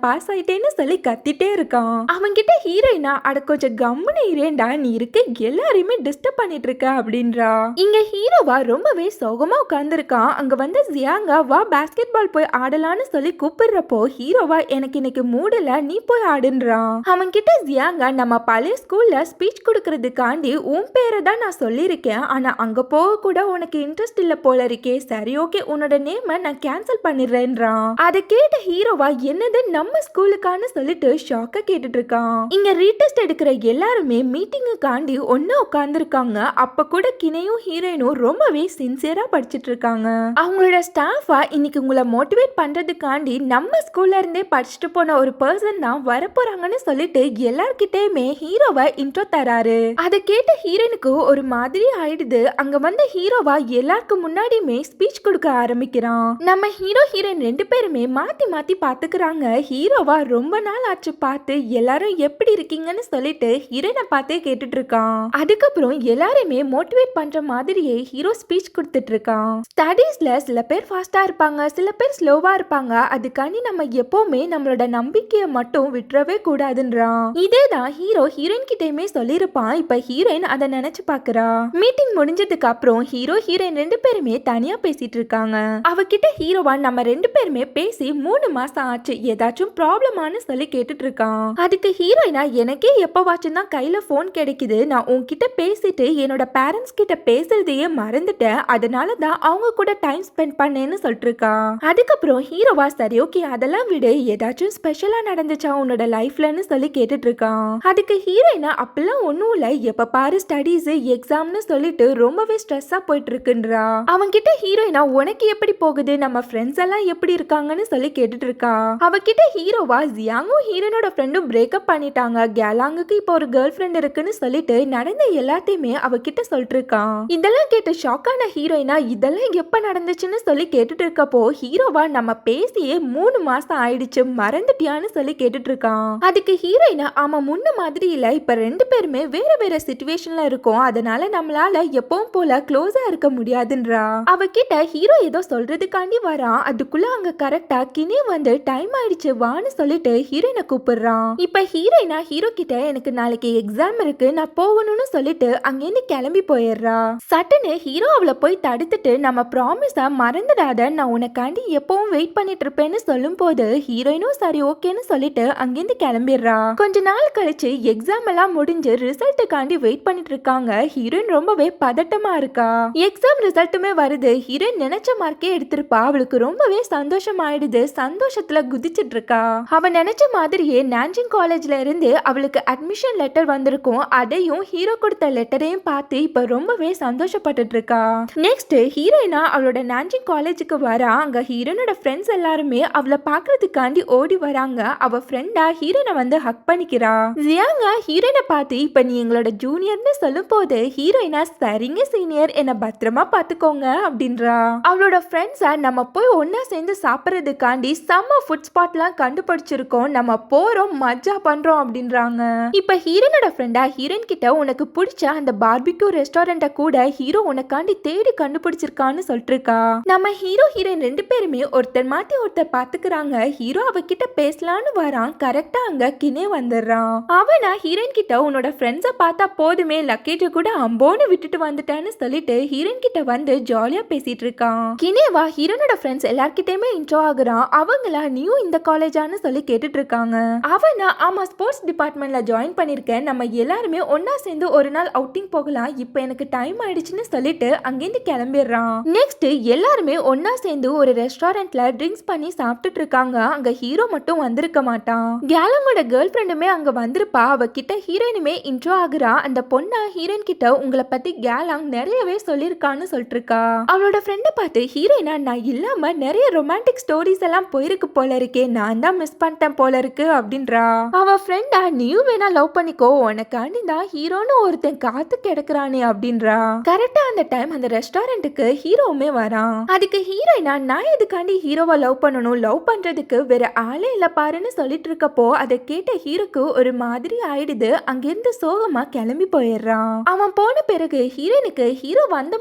பாஸ் ஆயிட்டேன்னு சொல்லி கத்திட்டே இருக்கான். அவன்கிட்ட ஹீரோயினா அட கொஞ்சம் கம்முன்னு இரேண்டா, நீ இருக்க எல்லாரையுமே டிஸ்டர்ப் பண்ணிட்டு இருக்க அப்படின்றா. இங்க ஹீரோவா ரொம்பவே சோகமா உட்கார்ந்துருக்கான். அங்க வந்து ஜியாங்க வா பாஸ்கெட் பால் போய் ஆடலான்னு சொல்லி கூப்பிடுறப்போ ஹீரோவா எனக்கு இன்னைக்கு மூடல, நீ போய் ஆடுன்றான். அவன் கிட்ட ஜியாங்க நம்ம பழைய ஸ்கூல்ல ஸ்பீச் கொடுக்கறதுக்காண்டி உன் பேரை தான் நான் சொல்லியிருக்கேன், ஆனா அங்க போக கூட உனக்கு இன்ட்ரெஸ்ட் இல்ல போல இருக்கே, சரி ஓகே உன்னோட நேமை நான் கேன்சல் பண்ணிடுறேன்றான். அதை கேட்ட ஹீரோவா என்னது நம்ம ஸ்கூலுக்கான்னு சொல்லிட்டு ஷாக்கா கேட்டுட்டு இருக்கான். இங்க ரீடெஸ்ட் எடுக்கிற எல்லாருமே மீட்டிங்குக்காண்டி ஒன்னா உட்கார்ந்துருக்காங்க. அப்ப கூட கினையும் ஹீரோயினும் ரொம்பவே சின்சியரா படிச்சுட்டு இருக்காங்க. அவங்களோட ஸ்டாஃபா இன்னைக்கு உங்களை மோட்டிவேட் பண்றதுக்காண்டி நம்ம ஸ்கூல்ல இருந்தே படிச்சுட்டு போன ஒரு பர்சன் தான் வரப்போறாங்கன்னு சொல்லிட்டு எல்லார்கிட்டயுமே ஹீரோவா இன்ட்ரோ தராரு. அதை கேட்ட ஹீரோயினுக்கு ஒரு மாதிரி ஆயிடுது. அங்க வந்த ஹீரோவா எல்லாருக்கும் முன்னாடியுமே ஸ்பீச் கொடுக்க ஆரம்பிக்கிறான். நம்ம ஹீரோ ஹீரோயின் ரெண்டு பேருமே மாத்தி மாத்தி பாத்துக்கிறாங்க. ஹீரோவா ரொம்ப நாள் ஆச்சு பார்த்து எல்லாரும் எப்படி இருக்கீங்கன்னு சொல்லிட்டு ஹீரோயினை பார்த்தே கேட்டுட்டு இருக்கான். அதுக்கப்புறம் எல்லாருமே மோட்டிவேட் பண்ற மாதிரியே ஹீரோ ஸ்பீச் கொடுத்துட்டு இருக்கான். ஸ்டடீஸ்ல சில பேர் ஃபாஸ்டா இருப்பாங்க, சில பேர் ஸ்லோவா இருப்பாங்க, அதுக்காண்டி நம்ம எப்பவுமே நம்மளோட நம்பிக்கையை மட்டும் விட்டுறவே கூடாதுன்றான். இதேதான் ஹீரோ ஹீரோயின் கிட்டயுமே சொல்லிருப்பான். இப்ப ஹீரோயின் அதை நினைச்சு பாக்குறா. மீட்டிங் முடிஞ்சதுக்கு அப்புறம் ஹீரோ ஹீரோயின் ரெண்டு பேருமே தனியா பேசிட்டு இருக்காங்க. அவகிட்ட ஹீரோவா நம்ம ரெண்டு பேருமே பேசி 3 மாசம் ஆச்சு, ஏதாச்சும் ப்ராப்ளமானு சொல்லி கேட்டுட்டு இருக்கான். அதுக்கு ஹீரோயினா எனக்கே எப்பவாச்சும் தான் கையில போன் கிடைக்குது, நான் உன்கிட்ட பேசிட்டு என்னோட பேரண்ட்ஸ் கிட்ட பேசுறதையே மறந்துட்டேன், அதனால தான் அவங்க கூட டைம் ஸ்பெண்ட் பண்ணேன்னு சொல்லிட்டு இருக்கா. அதுக்கப்புறம் ஹீரோவா சரி ஓகே அதெல்லாம் விடு, ஏதாச்சும் ஸ்பெஷலா நடந்துச்சா உன்னோட லைஃப்லன்னு சொல்லி கேட்டுட்டு இருக்கான். அதுக்கு ஹீரோயினா அப்பெல்லாம் ஒண்ணும் இல்ல, எப்ப பாரு ஸ்டடீஸ் எக்ஸாம்னு சொல்லிட்டு ரொம்பவே ஸ்ட்ரெஸ்ஸா போயிட்டு இருக்குன்றா. அவன்கிட்ட ஹீரோயினா உனக்கு எப்படி போகுது, நம்ம ஃப்ரெண்ட்ஸ் எல்லாம் எப்படி இருக்காங்கன்னு சொல்லி கேட்டுட்டு இருக்கா. அவகிட்ட ஹீரோவா ஜியாங்கும் ஹீரோனோட ஃப்ரெண்டும் பிரேக்கப் பண்ணிட்டாங்க, கேலாங்குக்கு இப்போ ஒரு கேர்ள் ஃப்ரெண்ட் இருக்குன்னு சொல்லிட்டு நடந்த எல்லாத்தையுமே அவகிட்ட சொல்லிட்டு இருக்கான். இதெல்லாம் கேட்டு ஷாக்கான ஹீரோயினா இதெல்லாம் எப்ப நடந்துச்சுன்னு சொல்லி கேட்டுட்டு இருக்கப்போ ஹீரோவா நம்ம பேசியே 3 மாசம் ஆயிடுச்சு மறந்துட்டியான்னு சொல்லி கேட்டுட்டு இருக்கான். அதுக்கு ஹீரோயினா ஆமா முன்ன மாதிரி இல்ல, இப்ப ரெண்டு பேருமே வேற வேற சிச்சுவேஷன்ல இருக்கோம், அதனால நம்மளால எப்பவும் போல க்ளோஸா இருக்க முடியாதுன்றா. அவகிட்ட ஹீரோ ஏதோ சொல்றதுக்காண்டி வரான். அதுக்குள்ள அங்க கரெக்டா கினே வந்து டைம் ஆயிடுச்சு வான்னு சொல்லிட்டு ஹீரோயினை கூப்பிடுறான். இப்ப ஹீரோயினா ஹீரோ கிட்ட எனக்கு நாளைக்கு எக்ஸாம் இருக்கு நான் போகணும்னு சொல்லிட்டு அங்கேருந்து கிளம்பி போயிடுறா. சட்டுன்னு ஹீரோ அவளை போய் தடுத்துட்டு நம்ம ப்ராமிஸா மறந்துடாத, நான் உனக்காண்டி எப்பவும் வெயிட் பண்ணிட்டு இருப்பேன்னு சொல்லும் போது ஹீரோயினும் சரி ஓகேன்னு சொல்லிட்டு அங்கேருந்து கிளம்பிடுறா. கொஞ்ச நாள் கழிச்சு எக்ஸாம் எல்லாம் முடிஞ்சு ரிசல்ட்டுக்காண்டி வெயிட் பண்ணிட்டு இருக்காங்க. ஹீரோயின் ரொம்பவே பதட்டமா இருக்கா. எக்ஸாம் ரிசல்ட்டுமே வருது. ஹீரோயின் நினைச்ச மார்க்கே எடுத்திருப்பா. அவளுக்கு ரொம்பவே சந்தோஷம் ஆயிடுது. சந்தோஷத்துல குதிச்சிட்டு இருக்கா. அவ நினைச்ச மாதிரியே நான்ஜிங் காலேஜ்ல இருந்து அவளுக்கு அட்மிஷன் லெட்டர் வந்திருக்கும். அதையும் ஹீரோ கொடுத்த லெட்டரையும் பார்த்து இப்ப ரொம்பவே சந்தோஷப்பட்டுட்டு இருக்கா. நெக்ஸ்ட் ஹீரோயினா அவளோட நான்ஜிங் காலேஜுக்கு வரா. அங்க ஹீரோனோட ஃப்ரெண்ட்ஸ் எல்லாருமே அவளை பாக்குறதுக்காண்டி ஓடி வராங்க. அவ ஃப்ரெண்டா ஹீரோனை வந்து ஹக் பண்ணிக்கிறா. ஜியாங்க ஹீரோயினை பார்த்து இப்ப நீ எங்களோட ஜூனியர்னு சொல்லும் போது ஹீரோயினா சரிங்க சீனியர் என்ன பத்திரமா பாத்துக்கோங்க அப்படின்றா. அவளோட ஃப்ரெண்ட்ஸா நம்ம போய் ஒன்னா சேர்ந்து சாப்பிட்றதுக்காண்டி செம்ம ஃபுட் ஸ்பாட்லாம் கண்டுபிடிச்சிருக்கோம், நம்ம போறோம் மஜா பண்றோம் அப்படின்றாங்க. இப்ப ஹீரோனோட ஃப்ரெண்டா ஹீரோயின் கிட்ட உனக்கு பிடிச்ச அந்த பார்பிக்யூ ரெஸ்டாரண்ட்டை கூட ஹீரோ உனக்காண்டி தேடி கண்டுபிடிச்சிருக்கான்னு சொல்லிட்டு இருக்கா. நம்ம ஹீரோ ஹீரோயின் ரெண்டு பேருமே ஒருத்தர் மாத்தி ஒருத்தர் பாத்துக்கிறாங்க. ஹீரோ அவகிட்ட பேசலான்னு வரான். கரெக்டா அங்க கினே வந்துடுறான். அவனா ஹீரோயின் கிட்ட உன்னோட ஃப்ரெண்ட்ஸை பார்த்தா போதுமே லக்கேஜ் கூட அம்போன்னு விட்டுட்டு வந்துட்டான்னு சொல்லிட்டு ஹீரோயின் கிட்ட வந்து ஜாலியா பேசிட்டு இருக்கான். கினேவா ஹீரோனோட ஃப்ரெண்ட்ஸ் எல்லார்கிட்டயுமே இன்ட்ரோ ஆகுறான். அவங்களா நீயும் இந்த காலேஜான்னு சொல்லி கேட்டுட்டு இருக்காங்க. அவனா ஆமா ஸ்போர்ட்ஸ் டிபார்ட்மெண்ட்ல ஜாயின் பண்ணிருக்கேன், நம்ம எல்லாருமே ஒன்னா சேர்ந்து ஒரு நாள் அவுட்டிங் போகலாம், இப்போ எனக்கு டைம் ஆயிடுச்சுன்னு சொல்லிட்டு அங்கேருந்து கிளம்பிடுறான். நெக்ஸ்ட் எல்லாருமே ஒன்னா சேர்ந்து ஒரு ரெஸ்டாரண்ட்ல ட்ரிங்க்ஸ் பண்ணி சாப்பிட்டுட்டு இருக்காங்க. அங்க ஹீரோ மட்டும் வந்திருக்க மாட்டான். கேலங்கோட கேர்ள் ஃப்ரெண்டுமே அங்க வந்திருப்பா. அவகிட்ட ஹீரோயினுமே இன்ட்ரோ ஆகுறா. அந்த பொண்ணா ஹீரோயின் கிட்ட உங்களை பத்தி கேலாங் நிறையவே சொல்லிருக்கான்னு சொல்லிட்டு இருக்கா. அவளோட ஃப்ரெண்டை பார்த்து ஹீரோயினா நான் இல்லாம நிறைய ரொமான்டிக் ஸ்டோரிஸ் எல்லாம் போயிருக்கு போல இருக்கே, நான் தான் மிஸ் பண்ணிட்டேன் போல இருக்கு அப்படின்றா. அவ ஃப்ரெண்டா நீயும் வேணா லவ் பண்ணிக்கோ, உனக்காண்டி தான் ஹீரோன்னு ஒருத்தன் காத்து கிடக்குறானே அப்படின்றா. கரெக்டா அந்த டைம் அந்த ரெஸ்டாரண்ட்டுக்கு ஹீரோவுமே வரான். அதுக்கு ஹீரோயினா நான் எதுக்காண்டி ஹீரோவை லவ் பண்ணணும், லவ் பண்றதுக்கு வேற ஆளே இல்ல பாருன்னு சொல்லிட்டு இருக்கப்போ அதை கேட்ட ஹீரோக்கு ஒரு மாதிரி ஆயிடுது. அங்கிருந்து சோகமா கிளம்பி போயிடுறான். அவன் போன பிறகு ஹீரோயினுக்கு ஹீரோ வந்த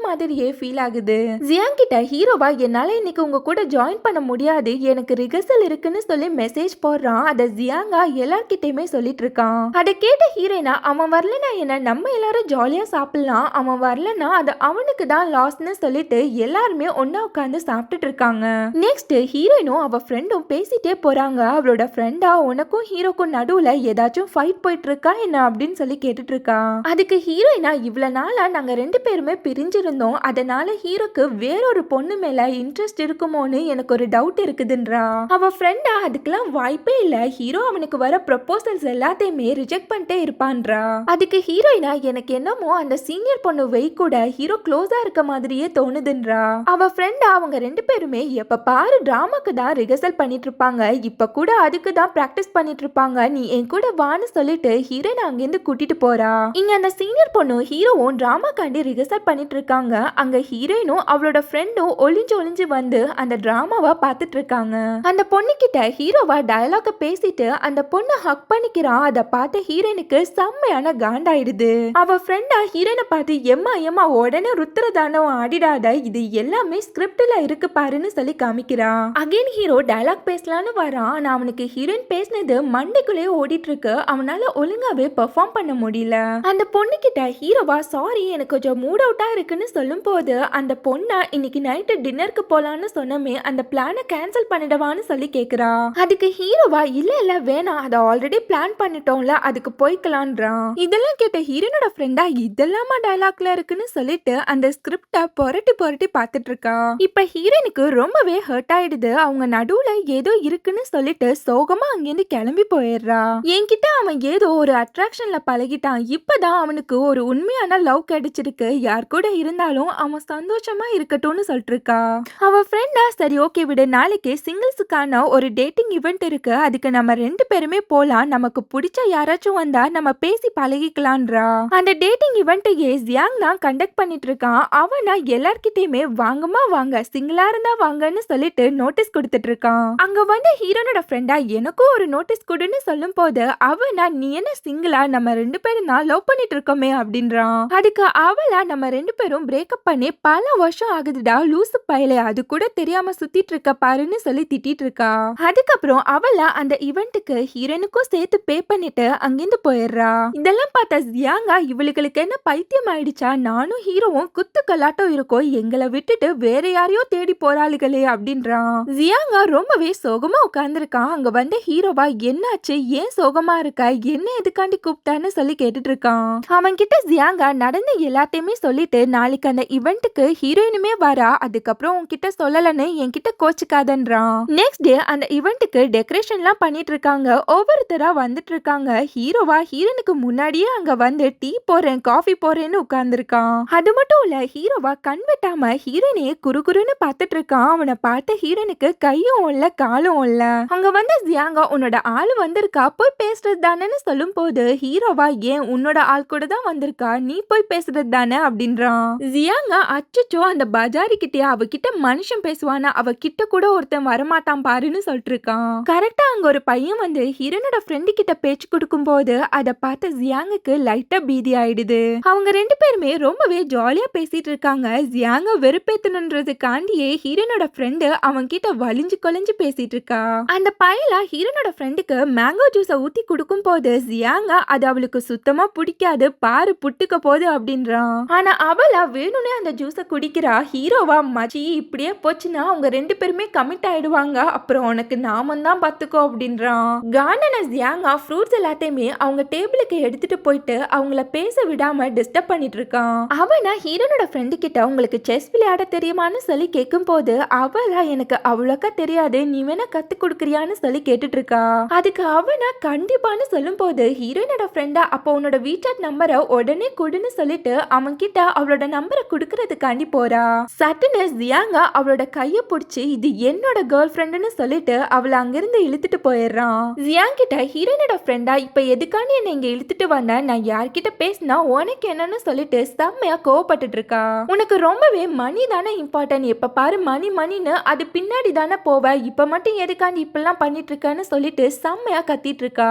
மாதிரியே ஃபீல் ஆகுது. ஜியாங் கிட்ட ஹீரோவா என்னால இன்னைக்கு உங்க கூட ஜாயின் பண்ண முடியாது, எனக்கு ரிகர்சல் இருக்குன்னு சொல்லி மெசேஜ் போடுறான். அத ஜியாங்கா எல்லார்கிட்டயுமே சொல்லிட்டு இருக்கான். அதை கேட்ட ஹீரோயினா அவன் வரலனா என்ன, நம்ம எல்லாரும் ஜாலியா சாப்பிடலாம், அவன் வரலனா அது அவனுக்கு தான் லாஸ்ன்னு சொல்லிட்டு எல்லாருமே ஒன்னா உட்காந்து சாப்பிட்டுட்டு இருக்காங்க. நெக்ஸ்ட் ஹீரோயினும் அவ ஃப்ரெண்டும் பேசிட்டே போறாங்க. அவளோட ஃப்ரெண்டா உனக்கும் ஹீரோக்கும் நடுவுல ஏதாச்சும் ஃபைட் போயிட்டு இருக்கா என்ன அப்படின்னு சொல்லி கேட்டுட்டு இருக்கா. அதுக்கு ஹீரோயினா இவ்வளவு நாளா நாங்க 2 பேருமே பிரிஞ்சிருந்தோம், அதனால ஹீரோக்கு வேறொரு பொண்ணு மேல இன்ட்ரெஸ்ட் இருக்குமோன்னு எனக்கு ஒரு டவுட் இருக்குதுன்றா. அவ ஃப்ரெண்டா அதுக்கெல்லாம் வாய்ப்பே இல்ல, ஹீரோ அவனுக்கு வர ப்ரொபோசல்ஸ் எல்லாத்தையுமே ரிஜெக்ட் பண்ணிட்டே இருப்பான்றா. அதுக்கு ஹீரோயினா எனக்கு என்னமோ அந்த சீனியர் பொண்ணு வெய் கூட ஹீரோ க்ளோஸா இருக்க மாதிரியே தோணுதுன்றா. அவ ஃப்ரெண்டா அவங்க 2 பேருமே எப்ப பாரு டிராமாக்கு தான் ரிஹர்சல் பண்ணிட்டு இருப்பாங்க, இப்ப கூட அதுக்கு தான் பிராக்டிஸ் பண்ணிட்டு இருப்பாங்க, நீ என் கூட வான்னு சொல்லிட்டு ஹீரோயின் அங்கிருந்து கூட்டிட்டு போறா. இங்க அந்த சீனியர் பொண்ணு ஹீரோவும் டிராமாக்காண்டி ரிஹர்சல் பண்ணிட்டு இருக்காங்க. அங்க ஹீரோயினும் அவளோட ஃப்ரெண்டும் ஒளிஞ்சு ஒளிஞ்சு வந்து அந்த டிராமாவை பார்த்துட்டு இருக்காங்க. அந்த பொண்ணு கிட்ட ஹீரோவா டயலாக பேசிட்டு அந்த பொண்ணு ஹக் பண்ணிக்கிறான். அதை பார்த்த ஹீரோயினுக்கு செம்மையான காண்டாயிடுது. அவ ஃப்ரெண்டா ஹீரோயினை பார்த்து எம்மா எம்மா உடனே ருத்ரதானவம் ஆடிடாத, இது எல்லாமே ஸ்கிரிப்ட்ல இருக்கு பாருன்னு சொல்லி காமிக்கிறான். அகைன் ஹீரோ டயலாக் பேசலான்னு வரான். ஆனா அவனுக்கு ஹீரோயின் பேசினது மண்டைக்குள்ளேயே ஓடிட்டு இருக்கு, அவனால ஒழுங்காவே பெர்ஃபார்ம் பண்ண முடியல. அந்த பொண்ணு கிட்ட ஹீரோவா சாரி எனக்கு கொஞ்சம் மூட் அவுட்டா இருக்குன்னு சொல்லும் போது அந்த பொண்ணா இன்னைக்கு நைட்டு டின்னருக்கு போலான்னு சொன்னமே அந்த பிளானை கேன்சல் பண்ணிடவான்னு சொல்லி கேக்குறா. அதுக்கு ஹீரோவா இல்ல இல்ல வேணாம், அதை ஆல்ரெடி பிளான் பண்ணிட்டோம்ல, அதுக்கு போய்க்கலான்றான். இதெல்லாம் கேட்ட ஹீரோனோட ஃப்ரெண்டா இதெல்லாமா டயலாக்ல இருக்குன்னு சொல்லிட்டு அந்த ஸ்கிரிப்டை புரட்டி புரட்டி பார்த்துட்டு இருக்கா. இப்ப ஹீரோனுக்கு ரொம்பவே ஹர்ட் ஆயிடுது. அவங்க நடுவுல ஏதோ இருக்குன்னு சொல்லிட்டு சோகமா அங்கிருந்து கிளம்பி போயிடுறா. என்கிட்ட அவன் ஏதோ ஒரு அட்ராக்ஷன்ல பழகிட்டான், இப்பதான் அவனுக்கு ஒரு உண்மையான லவ் கிடைச்சிருக்கு, யார் கூட இருந்தாலும் அவன் சந்தோஷமா இருக்கட்டும்னு சொல்லிட்டு இருக்கா. அவ ஃப்ரெண்டா சரி ஓகே விடு, நாளைக்கு சிங்கிள்ஸுக்கான ஒரு டேட்டிங் இவெண்ட் இருக்கு, அதுக்கு நம்ம 2 பேருமே போலாம், நமக்கு பிடிச்ச யாராச்சும் வந்தா நம்ம பேசி பழகிக்கலான்றா. அந்த டேட்டிங் இவெண்ட்டையே ஜியாங் தான் கண்டக்ட் பண்ணிட்டு இருக்கான். அவனா எல்லார்கிட்டயுமே வாங்கம்மா வாங்க, சிங்கிளா இருந்தா வாங்கன்னு சொல்லிட்டு நோட்டீஸ் கொடுத்துட்டு இருக்கான். அங்க வந்து ஹீரோனோட ஃப்ரெண்டா எனக்கும் ஒரு நோட்டீஸ் கொடுன்னு சொல்லும் போது அவனா நீ என்ன சிங்கிளா, நம்ம 2 பேரும் தான் லவ் பண்ணிட்டு இருக்கோமே அப்படின்றான். அதுக்கு அவளா நம்ம 2 பேரும் பிரேக்கப் பண்ணி பல வருஷம் ஆகுதுடா லூசு பயலே, அது கூட தெரியாம சுத்திட்டு இருக்க பாருன்னு சொல்லி திட்டிட்டு இருக்கா. அதுக்கப்புறம் அவளா அந்த இவெண்ட்டுக்கு ஹீரோனுக்கும் சேர்த்து பே பண்ணிட்டு அங்கிருந்து போயிடுறா. இதெல்லாம் பார்த்த ஜியாங்கா இவளுக்கு என்ன பைத்தியம் ஆயிடுச்சா, நானும் ஹீரோவும் குத்து கலாட்டம் இருக்கோம், எங்களை விட்டுட்டு வேற யாரையோ தேடி போறாளுகளே அப்படின்றான். ஜியாங்கா ரொம்பவே சோகமா உட்கார்ந்துருக்கான். அங்க வந்து ஹீரோவா என்னாச்சு, ஏன் சோகமா இருக்க, என்ன எதுக்காண்டி கூப்பிட்டான்னு சொல்லி கேட்டுட்டு இருக்கான். அவன் கிட்ட ஜியாங்கா நடந்த எல்லாத்தையுமே சொல்லிட்டு நாளைக்கு அந்த இவெண்ட்டுக்கு ஹீரோயினுமே வரா, அதுக்கப்புறம் உன்கிட்ட சொல்லலன்னு என்கிட்ட கோச்சுக்காதன்றான். நெக்ஸ்ட் டே அந்த இவெண்ட்டுக்கு டெக்கரேஷன்லாம் பண்ணிட்டு இருக்காங்க. ஒவ்வொருத்தரா வந்துட்டு இருக்காங்க. ஹீரோவா ஹீரோனுக்கு முன்னாடியே அங்க வந்து டீ போறேன் காஃபி போறேன்னு உட்கார்ந்துருக்கான். அது மட்டும் இல்ல ஹீரோவா கண் வெட்டாம ஹீரோனையே குறுகுறுன்னு பார்த்துட்டு இருக்கான். அவனை பார்த்த ஹீரோனுக்கு கையும் இல்ல காலும் இல்ல. அங்க வந்து ஜியாங்கா உன்னோட ஆளு வந்திருக்கா, போய் பேசுறது தானேன்னு சொல்லும் போது ஹீரோவா ஏன் உன்னோட ஆள் கூட தான் வந்திருக்கா, நீ போய் பேசுறது தானே அப்படின்றான். ஜியாங்கா அச்சச்சோ அந்த பஜாரி கிட்டே அவகிட்ட மனுஷன் பேசுவானா, அவகிட்ட கூட ஒருத்தன் வரமாட்டான் பாருன்னு சொல்லிட்டு இருக்கான். கரெக்டா அங்க ஒரு பையன் வந்து ஹீரோனோட ஃப்ரெண்டு கிட்ட பேச்சு கொடுக்கும் போது அதை பார்த்த ஜியாங்குக்கு லைட்டா பீதி ஆயிடுது. அவங்க 2 பேருமே ரொம்பவே ஜாலியா பேசிட்டு இருக்காங்க. ஜியாங்க வெறுப்பேத்தணுன்றதுக்காண்டியே ஹீரோனோட ஃப்ரெண்டு அவங்க கிட்ட வலிஞ்சு கொலைஞ்சு பேசிட்டு இருக்கா. அந்த பையலா ஹீரோனோட ஃப்ரெண்டுக்கு மேங்கோ ஜூஸை ஊத்தி கொடுக்கும் போது ஜியாங்க அது அவளுக்கு சுத்தமா பிடிக்காது, பாரு புட்டுக்க போது அப்படின்றான். ஆனா அவளா வேணும்னே அந்த ஜூஸை குடிக்கிறா. ஹீரோவா மச்சி இப்படியே போச்சுன்னா அவங்க 2 பேருமே கமிட் ஆயிடுவாங்க, அப்புறம் உனக்கு நாமம் தான் பாத்துக்கோ அப்படின்றான். காண்டன ஜியாங்கா ஃப்ரூட்ஸ் எல்லாத்தையுமே அவங்க டேபிளுக்கு எடுத்துட்டு போயிட்டு அவங்கள பேச விடாம டிஸ்டர்ப் பண்ணிட்டு இருக்கான். அவனா ஹீரோனோட ஃப்ரெண்டு கிட்ட உங்களுக்கு செஸ் விளையாட தெரியுமான்னு சொல்லி கேட்கும் போது அவளா எனக்கு அவ்வளோக்கா தெரியாது, நீ வேணா கத்து கொடுக்குறியான்னு சொல்லி கேட்டுட்டு இருக்கா. அதுக்கு அவனா கண்டிப்பான்னு சொல்லும் போது ஹீரோனோட ஃப்ரெண்டா அப்போ உன்னோட வீசாட் நம்பரை உடனே கொடுன்னு சொல்லிட்டு அவன் கிட்ட அவளோட நம்பரை கொடுக்கறதுக்காண்டி போறா. சட்டுன்னு ஜியாங்கா அவளோட கைய பிடிச்சி இது என்னோட கேர்ள் ஃப்ரெண்டுன்னு சொல்லிட்டு அவளை அங்கிருந்து இழுத்துட்டு போயிடுறான். ஜியாங் கிட்ட ஹீரோனோட ஃப்ரெண்டா இப்ப எதுக்காண்டி என்ன இங்க இழுத்துட்டு வந்த, நான் யார்கிட்ட பேசினா உனக்கு என்னன்னு சொல்லிட்டு செம்மையா கோவப்பட்டுட்டு இருக்கா. உனக்கு ரொம்பவே மணி தானே இம்பார்ட்டன்ட், எப்ப பாரு மணி மணின்னு அது பின்னாடி தானே போவ, இப்ப மட்டும் எதுக்காண்டி இப்பெல்லாம் பண்ணிட்டு இருக்கான்னு சொல்லிட்டு செம்மையா கத்திட்டு இருக்கா.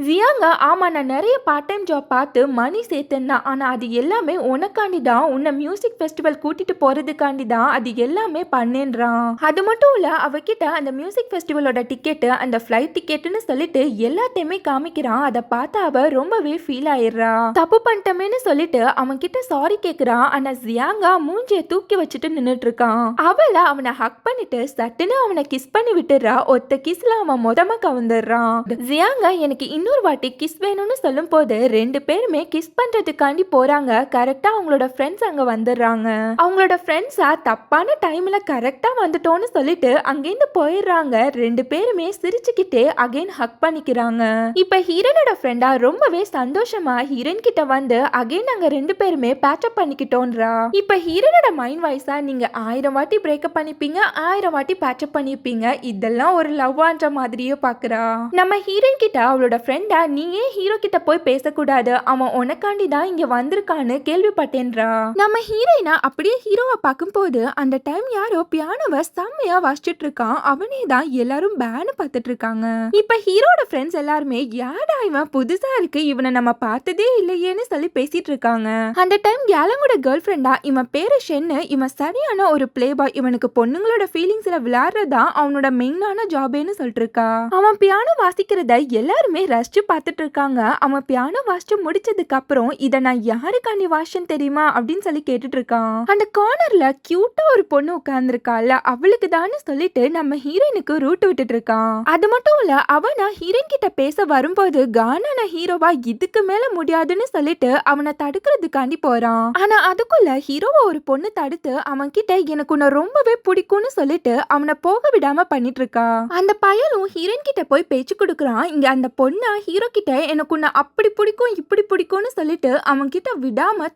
ஜியாங்கா ஆமா நான் நிறைய பார்ட் டைம் ஜாப் பார்த்து மணி சேர்த்தேன்னா, ஆனா அது எல்லாமே உனக்காண்டி தான், உன்னை மியூசிக் ஃபெஸ்டிவல் கூட்டிட்டு போறதுக்காண்டி தான் அது எல்லாமே பண்ணேன்றான். அது மட்டும் இல்ல அவகிட்ட அந்த மியூசிக் மியூசிக் ஃபெஸ்டிவலோட டிக்கெட்டு அந்த ஃப்ளைட் டிக்கெட்டுன்னு சொல்லிட்டு எல்லாத்தையுமே காமிக்கிறான். அதை பார்த்து அவ ரொம்பவே ஃபீல் ஆயிடுறா. தப்பு பண்ணிட்டமேன்னு சொல்லிட்டு அவன் கிட்ட சாரி கேக்குறான். ஆனா ஜியாங்கா மூஞ்சிய தூக்கி வச்சுட்டு நின்னுட்டு இருக்கான். அவளை அவனை ஹக் பண்ணிட்டு சட்டுன்னு அவனை கிஸ் பண்ணி விட்டுறா. ஒத்த கிஸ்ல அவன் மொதமா கவுந்துடுறான். ஜியாங்கா எனக்கு இன்னொரு வாட்டி கிஸ் வேணும்னு சொல்லும் போது ரெண்டு பேருமே கிஸ் பண்றதுக்காண்டி போறாங்க. கரெக்டா அவங்களோட ஃப்ரெண்ட்ஸ் அங்க வந்துடுறாங்க. அவங்களோட ஃப்ரெண்ட்ஸா தப்பான டைம்ல கரெக்டா வந்துட்டோன்னு சொல்லிட்டு அங்கேருந்து போயிடுறாங்க. ரெண்டு பேருமே சிரிச்சுக்கிட்டே அகைன் ஹக் பண்ணிக்கிறாங்க. இப்ப ஹீரோனோட ஃப்ரெண்டா ரொம்பவே சந்தோஷமா ஹீரோயின் கிட்ட வந்து அகைன் நாங்க ரெண்டு பேருமே பேட்சப் பண்ணிக்கிட்டோன்றா. இப்ப ஹீரோனோட மைண்ட் வாய்ஸா நீங்க 1000 வாட்டி பிரேக்கப் பண்ணிப்பீங்க, 1000 வாட்டி பேட்சப் பண்ணிப்பீங்க, இதெல்லாம் ஒரு லவ்வான்ற மாதிரியே பாக்குறா. நம்ம ஹீரோயின் கிட்ட அவளோட ஃப்ரெண்டா நீ ஏன் ஹீரோ கிட்ட போய் பேசக்கூடாது, அவன் உனக்காண்டி தான் இங்க வந்திருக்கான்னு கேள்விப்பட்டேன்றா. நம்ம ஹீரோயினா அப்படியே ஹீரோவை பார்க்கும்போது அந்த டைம் யாரோ பியானோவை செம்மையா வாசிச்சுட்டு இருக்கான். அவனே தான் எல்லாரும் பேனு பார்த்துட்டு இருக்காங்க. இப்ப ஹீரோட ஃப்ரெண்ட்ஸ் எல்லாருமே யாரா இவன் புதுசா இருக்கு, இவனை நம்ம பார்த்ததே இல்லையேன்னு சொல்லி பேசிட்டு இருக்காங்க. அந்த டைம் கேலங்கோட கேர்ள் ஃப்ரெண்டா இவன் பேரு ஷென்னு, இவன் சரியான ஒரு பிளே பாய், இவனுக்கு பொண்ணுங்களோட ஃபீலிங்ஸ்ல விளையாடுறதா அவனோட மெயினான ஜாபேன்னு சொல்லிட்டு இருக்கா. அவன் பியானோ வாசிக்கிறத எல்லாருமே ரசிச்சு பார்த்துட்டு இருக்காங்க. அவன் பியானோ வாசிச்சு முடிச்சதுக்கு அப்புறம் இதை நான் யாருக்காண்டி வாசிச்சேன்னு தெரியுமா அப்படின்னு சொல்லி கேட்டுட்டு இருக்கான். அந்த கார்னர்ல கியூட்டா ஒரு பொண்ணு உட்கார்ந்துருக்கால, அவளுக்கு தானே சொல்லிட்டு நம்ம ஹீரோயினுக்கு ரூட் விட்டுட்டு இருக்கான். அது மட்டும் இல்ல அவனா ஹீரோயின் கிட்ட பேச வரும்போது கானான ஹீரோவா இதுக்கு மேல முடியாதுன்னு சொல்லிட்டு அவனை தடுக்கிறதுக்காண்டி போறான். ஆனா அதுக்குள்ள ஹீரோவா ஒரு பொண்ணு தடுத்து அவன் கிட்ட எனக்கு உன்னை ரொம்பவே பிடிக்கும்னு சொல்லிட்டு அவனை போக விடாம பண்ணிட்டு இருக்கா. அந்த பயலும் ஹீரோயின் கிட்ட போய் பேச்சு கொடுக்குறான். இங்க அந்த பொண்ணா ஹீரோ கிட்ட எனக்கு உன்னை அப்படி பிடிக்கும் இப்படி பிடிக்கும்னு சொல்லிட்டு அவன் கிட்ட விடாம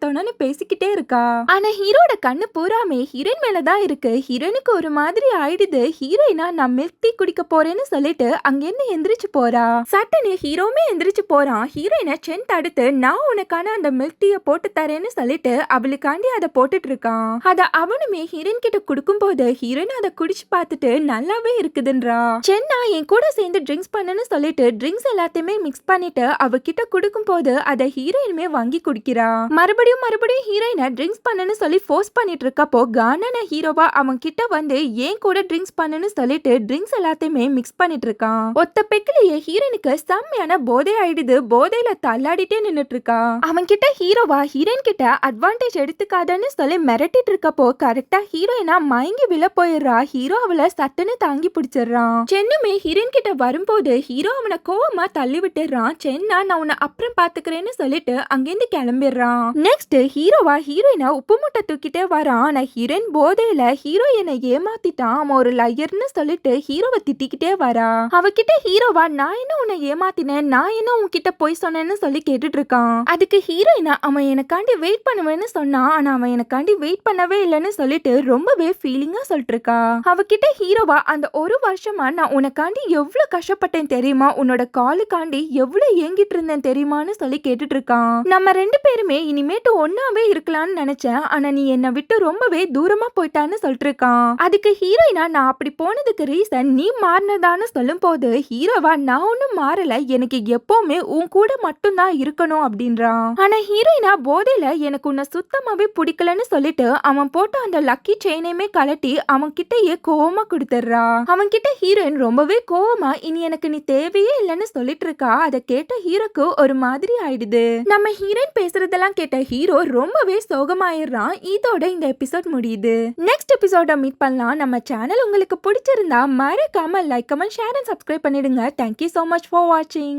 தொணன்னு பேசிக்கிட்டே இருக்கா. ஆனா ஹீரோட கண்ணு பூராமே ஹீரோயின் மேலதான் இருக்கு. ஹீரோயினுக்கு ஒரு மாதிரி ஆயிடுது. ஹீரோயினா நான் மில்க் டீ குடிக்க போறேன்னு சொல்லிட்டு அங்கிருந்து எந்திரிச்சு போறா. சட்டனு ஹீரோமே எந்திரிச்சு போறான். ஹீரோயினை சென் தடுத்து நான் உனக்கான அந்த மில்க் டீயை போட்டு தரேன்னு சொல்லிட்டு அவளுக்காண்டி அதை போட்டுட்டு இருக்கான். அத அவனுமே ஹீரோயின் கிட்ட குடுக்கும் போது ஹீரோயின் அதை குடிச்சு பார்த்துட்டு நல்லாவே இருக்குதுன்றா. சென்னா என் கூட சேர்ந்து ட்ரிங்க்ஸ் பண்ணுன்னு சொல்லிட்டு ட்ரிங்க்ஸ் எல்லாத்தையுமே மிக்ஸ் பண்ணிட்டு அவகிட்ட குடுக்கும் போது அதை ஹீரோயினுமே வாங்கி குடிக்கிறா. மறுபடியும் ஹீரோயினை ட்ரிங்க்ஸ் பண்ணுன்னு சொல்லி ஃபோர்ஸ் பண்ணிட்டு இருக்கப்போ கானான ஹீரோவா அவன் கிட்ட வந்து ஏன் கூட ட்ரிங்க்ஸ் பண்ணுன்னு சொல்லிட்டு ட்ரிங்க்ஸ் எல்லாத்தையுமே மிக்ஸ் பண்ணிட்டு இருக்கான். ஒத்த பெக்கிலேயே ஹீரோயினுக்கு செம்மையான போதை ஆயிடுது. போதையில தள்ளாடிட்டே நின்னுட்டு இருக்கா. அவன் கிட்ட ஹீரோவா ஹீரோயின் கிட்ட அட்வான்டேஜ் எடுத்துக்காதன்னு சொல்லி மிரட்டிட்டு இருக்கப்போ கரெக்டா ஹீரோயினா மயங்கி விழ போயிடுறா. ஹீரோ அவளை சட்டுன்னு தாங்கி பிடிச்சிடுறான். சென்னுமே ஹீரோயின் கிட்ட வரும்போது ஹீரோ அவனை கோவமா தள்ளி விட்டுறான். சென்னா நான் உன்னை அப்புறம் பாத்துக்கிறேன்னு சொல்லிட்டு அங்கிருந்து கிளம்பிடுறான். நெக்ஸ்ட் ஹீரோவா ஹீரோயினா உப்பு மூட்டை தூக்கிட்டே வரான். ஆனா ஹீரோயின் போதையில ஹீரோயினை ஏமாத்திட்டான், அவன் ஒரு லயர்னு சொல்லிட்டு ஹீரோவை திட்டிக்கிட்டே வரா. அவகிட்ட ஹீரோவா நான் என்ன உன்னை ஏமாத்தினேன், நான் என்ன உன்கிட்ட போய் சொன்னேன்னு சொல்லி கேட்டுட்டு இருக்கான். அதுக்கு ஹீரோயினா அவன் எனக்காண்டி வெயிட் பண்ணுவேன்னு சொன்னான், ஆனா அவன் எனக்காண்டி வெயிட் பண்ணவே இல்லைன்னு சொல்லிட்டு ரொம்பவே ஃபீலிங்கா சொல்லிட்டு இருக்கா. அவகிட்ட ஹீரோவா அந்த ஒரு வருஷமா நான் உனக்காண்டி எவ்வளவு கஷ்டப்பட்டேன் தெரியுமா, உன்னோட காலுக்காண்டி எவ்வளவு ஏங்கிட்டு இருந்தேன் தெரியுமான்னு சொல்லி கேட்டுட்டு இருக்கான். நம்ம ரெண்டு பேருமே இனிமேட்டு ஒன்னாவே இருக்கலாம்னு நினைச்சேன், ஆனா நீ என்னை விட்டு ரொம்பவே தூரமா போயிட்டான்னு சொல்லிட்டு இருக்கான். அதுக்கு ஹீரோயினா நான் அப்படி போனதுக்கு ரீசன் நீ மாறினதான்னு சொல்லும் போது ஹீரோவா நான் ஒன்னும் மாறல, எனக்கு எப்பவுமே உன் கூட மட்டும் தான் இருக்கணும் அப்படின்றான். ஆனா ஹீரோயினா போதையில எனக்கு உன்னை சுத்தமாவே பிடிக்கலன்னு சொல்லிட்டு அவன் போட்டு அந்த லக்கி செயினையுமே கலட்டி அவன் கிட்டயே கோவமா கொடுத்துடுறா. அவன் கிட்ட ஹீரோயின் ரொம்பவே கோவமா இனி எனக்கு நீ தேவையே இல்லைன்னு சொல்லிட்டு இருக்கா. அதை கேட்ட ஹீரோக்கு ஒரு மாதிரி ஆயிடுது. நம்ம ஹீரோயின் பேசுறதெல்லாம் கேட்ட ஹீரோ ரொம்பவே சோகமாயிடுறான். இதோட இந்த எபிசோட் முடியுது. நெக்ஸ்ட் எபிசோட மீட் பண்ணலாம். நம்ம சேனல் உங்களுக்கு பிடிச்சிருந்தா மறக்காம like, comment, share and subscribe பண்ணிடுங்க. Thank you so much for watching.